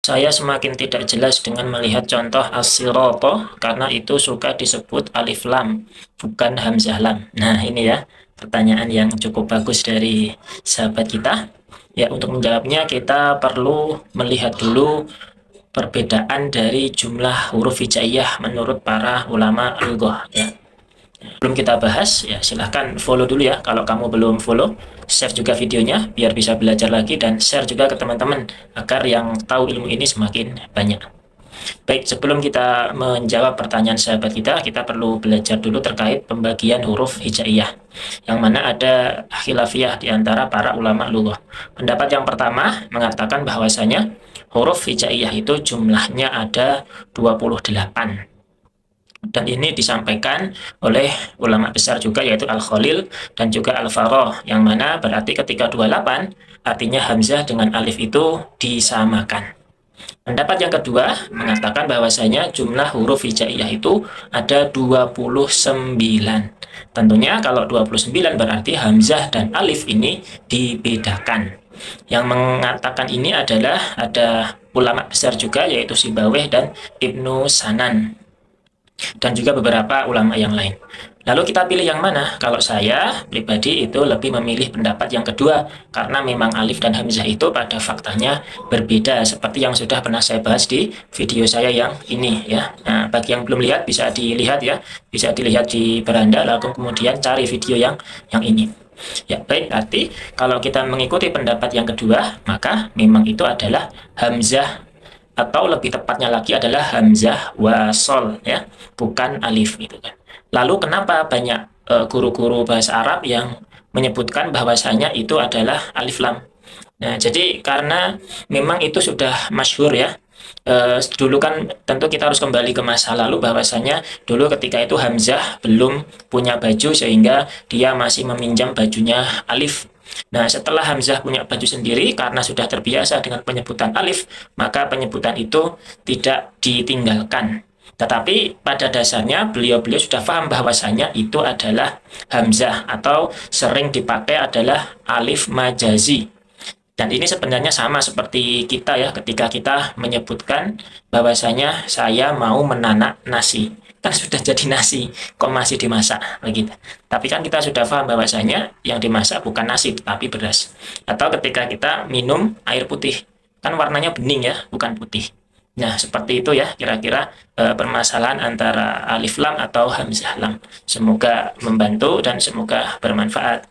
Saya semakin tidak jelas dengan melihat contoh as-sirata karena itu suka disebut alif lam, bukan hamzah lam. Nah, ini ya pertanyaan yang cukup bagus dari sahabat kita. Ya, untuk menjawabnya kita perlu melihat dulu perbedaan dari jumlah huruf hijaiyah menurut para ulama lughah ya. Belum kita bahas, ya silahkan follow dulu ya kalau kamu belum follow. Share juga videonya biar bisa belajar lagi dan share juga ke teman-teman agar yang tahu ilmu ini semakin banyak. Baik, sebelum kita menjawab pertanyaan sahabat kita perlu belajar dulu terkait pembagian huruf hijaiyah, yang mana ada khilafiyah di antara para ulama lughah. Pendapat yang pertama mengatakan bahwasanya huruf hijaiyah itu jumlahnya ada 28. Dan ini disampaikan oleh ulama besar juga yaitu Al-Khalil dan juga Al-Farah, yang mana berarti ketika 28 artinya hamzah dengan alif itu disamakan. Pendapat yang kedua mengatakan bahwasanya jumlah huruf hijaiyah itu ada 29. Tentunya kalau 29 berarti hamzah dan alif ini dibedakan. Yang mengatakan ini adalah ada ulama besar juga yaitu Sibaweh dan Ibnu Sanan dan juga beberapa ulama yang lain. Lalu kita pilih yang mana? Kalau saya pribadi itu lebih memilih pendapat yang kedua karena memang alif dan hamzah itu pada faktanya berbeda seperti yang sudah pernah saya bahas di video saya yang ini ya. Nah, bagi yang belum lihat bisa dilihat ya, bisa dilihat di beranda lalu kemudian cari video yang ini. Ya, baik, berarti kalau kita mengikuti pendapat yang kedua, maka memang itu adalah hamzah atau lebih tepatnya lagi adalah hamzah wasol ya, bukan alif gitu kan. Lalu kenapa banyak guru-guru bahasa Arab yang menyebutkan bahwasanya itu adalah alif lam? Nah, jadi karena memang itu sudah masyhur ya. Dulu kan tentu kita harus kembali ke masa lalu bahwasanya dulu ketika itu Hamzah belum punya baju sehingga dia masih meminjam bajunya Alif. Nah, setelah Hamzah punya baju sendiri karena sudah terbiasa dengan penyebutan Alif, maka penyebutan itu tidak ditinggalkan. Tetapi pada dasarnya beliau-beliau sudah paham bahwasanya itu adalah Hamzah atau sering dipakai adalah alif majazi. Dan ini sebenarnya sama seperti kita ya, ketika kita menyebutkan bahwasanya saya mau menanak nasi. Kan sudah jadi nasi, kok masih dimasak begitu. Tapi kan kita sudah paham bahwasanya yang dimasak bukan nasi, tapi beras. Atau ketika kita minum air putih, kan warnanya bening ya, bukan putih. Nah, seperti itu ya kira-kira permasalahan antara alif lam atau hamzah lam. Semoga membantu dan semoga bermanfaat.